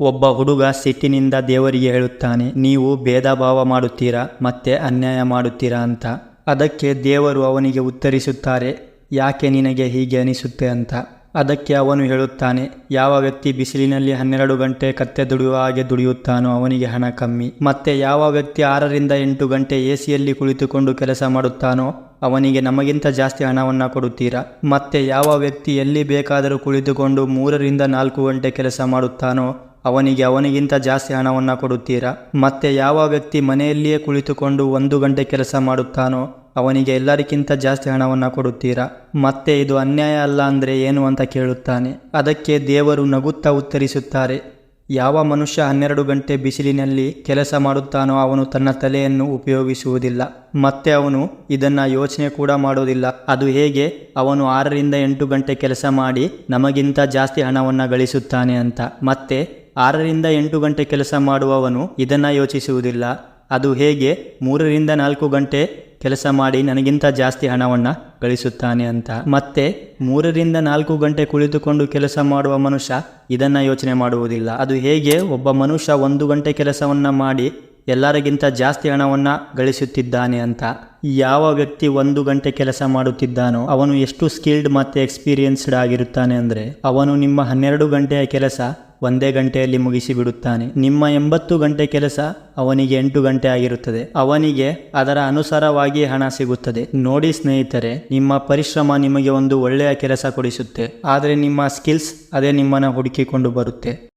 ಒಬ್ಬ ಹುಡುಗ ಸಿಟ್ಟಿನಿಂದ ದೇವರಿಗೆ ಹೇಳುತ್ತಾನೆ, ನೀವು ಭೇದ ಭಾವ ಮಾಡುತ್ತೀರಾ ಮತ್ತೆ ಅನ್ಯಾಯ ಮಾಡುತ್ತೀರಾ ಅಂತ. ಅದಕ್ಕೆ ದೇವರು ಅವನಿಗೆ ಉತ್ತರಿಸುತ್ತಾರೆ, ಯಾಕೆ ನಿನಗೆ ಹೀಗೆ ಅನಿಸುತ್ತೆ ಅಂತ. ಅದಕ್ಕೆ ಅವನು ಹೇಳುತ್ತಾನೆ, ಯಾವ ವ್ಯಕ್ತಿ ಬಿಸಿಲಿನಲ್ಲಿ 12 ಗಂಟೆ ಕತ್ತೆ ದುಡಿಯುವ ಹಾಗೆ ದುಡಿಯುತ್ತಾನೋ ಅವನಿಗೆ ಹಣ ಕಮ್ಮಿ, ಮತ್ತೆ ಯಾವ ವ್ಯಕ್ತಿ 6ರಿಂದ 8 ಗಂಟೆ ಎಸಿಯಲ್ಲಿ ಕುಳಿತುಕೊಂಡು ಕೆಲಸ ಮಾಡುತ್ತಾನೋ ಅವನಿಗೆ ನಮಗಿಂತ ಜಾಸ್ತಿ ಹಣವನ್ನು ಕೊಡುತ್ತೀರಾ. ಮತ್ತೆ ಯಾವ ವ್ಯಕ್ತಿ ಎಲ್ಲಿ ಬೇಕಾದರೂ ಕುಳಿತುಕೊಂಡು 3ರಿಂದ 4 ಗಂಟೆ ಕೆಲಸ ಮಾಡುತ್ತಾನೋ ಅವನಿಗಿಂತ ಜಾಸ್ತಿ ಹಣವನ್ನು ಕೊಡುತ್ತೀರಾ. ಮತ್ತೆ ಯಾವ ವ್ಯಕ್ತಿ ಮನೆಯಲ್ಲಿಯೇ ಕುಳಿತುಕೊಂಡು 1 ಗಂಟೆ ಕೆಲಸ ಮಾಡುತ್ತಾನೋ ಅವನಿಗೆ ಎಲ್ಲರಿಗಿಂತ ಜಾಸ್ತಿ ಹಣವನ್ನು ಕೊಡುತ್ತೀರಾ. ಮತ್ತೆ ಇದು ಅನ್ಯಾಯ ಅಲ್ಲ ಅಂದರೆ ಏನು ಅಂತ ಕೇಳುತ್ತಾನೆ. ಅದಕ್ಕೆ ದೇವರು ನಗುತ್ತಾ ಉತ್ತರಿಸುತ್ತಾರೆ, ಯಾವ ಮನುಷ್ಯ 12 ಗಂಟೆ ಬಿಸಿಲಿನಲ್ಲಿ ಕೆಲಸ ಮಾಡುತ್ತಾನೋ ಅವನು ತನ್ನ ತಲೆಯನ್ನು ಉಪಯೋಗಿಸುವುದಿಲ್ಲ, ಮತ್ತೆ ಅವನು ಇದನ್ನು ಯೋಚನೆ ಕೂಡ ಮಾಡೋದಿಲ್ಲ. ಅದು ಹೇಗೆ ಅವನು 6ರಿಂದ 8 ಗಂಟೆ ಕೆಲಸ ಮಾಡಿ ನಮಗಿಂತ ಜಾಸ್ತಿ ಹಣವನ್ನು ಗಳಿಸುತ್ತಾನೆ ಅಂತ. ಮತ್ತೆ 6ರಿಂದ 8 ಗಂಟೆ ಕೆಲಸ ಮಾಡುವವನು ಇದನ್ನು ಯೋಚಿಸುವುದಿಲ್ಲ, ಅದು ಹೇಗೆ 3ರಿಂದ 4 ಗಂಟೆ ಕೆಲಸ ಮಾಡಿ ನನಗಿಂತ ಜಾಸ್ತಿ ಹಣವನ್ನು ಗಳಿಸುತ್ತಾನೆ ಅಂತ. ಮತ್ತೆ 3ರಿಂದ 4 ಗಂಟೆ ಕುಳಿತುಕೊಂಡು ಕೆಲಸ ಮಾಡುವ ಮನುಷ್ಯ ಇದನ್ನು ಯೋಚನೆ ಮಾಡುವುದಿಲ್ಲ, ಅದು ಹೇಗೆ ಒಬ್ಬ ಮನುಷ್ಯ 1 ಗಂಟೆ ಕೆಲಸವನ್ನು ಮಾಡಿ ಎಲ್ಲರಿಗಿಂತ ಜಾಸ್ತಿ ಹಣವನ್ನು ಗಳಿಸುತ್ತಿದ್ದಾನೆ ಅಂತ. ಯಾವ ವ್ಯಕ್ತಿ 1 ಗಂಟೆ ಕೆಲಸ ಮಾಡುತ್ತಿದ್ದಾನೋ ಅವನು ಎಷ್ಟು ಸ್ಕಿಲ್ಡ್ ಮತ್ತು ಎಕ್ಸ್ಪೀರಿಯನ್ಸ್ಡ್ ಆಗಿರುತ್ತಾನೆ ಅಂದರೆ ಅವನು ನಿಮ್ಮ 12 ಗಂಟೆಯ ಕೆಲಸ 1 ಗಂಟೆಯಲ್ಲಿ ಮುಗಿಸಿಬಿಡುತ್ತಾನೆ. ನಿಮ್ಮ 80 ಗಂಟೆ ಕೆಲಸ ಅವನಿಗೆ 8 ಗಂಟೆ ಆಗಿರುತ್ತದೆ. ಅವನಿಗೆ ಅದರ ಅನುಸಾರವಾಗಿ ಹಣ ಸಿಗುತ್ತದೆ. ನೋಡಿ ಸ್ನೇಹಿತರೆ, ನಿಮ್ಮ ಪರಿಶ್ರಮ ನಿಮಗೆ ಒಂದು ಒಳ್ಳೆಯ ಕೆಲಸ ಕೊಡಿಸುತ್ತೆ, ಆದರೆ ನಿಮ್ಮ ಸ್ಕಿಲ್ಸ್ ಅದೇ ನಿಮ್ಮನ್ನು ಹುಡುಕಿಕೊಂಡು ಬರುತ್ತೆ.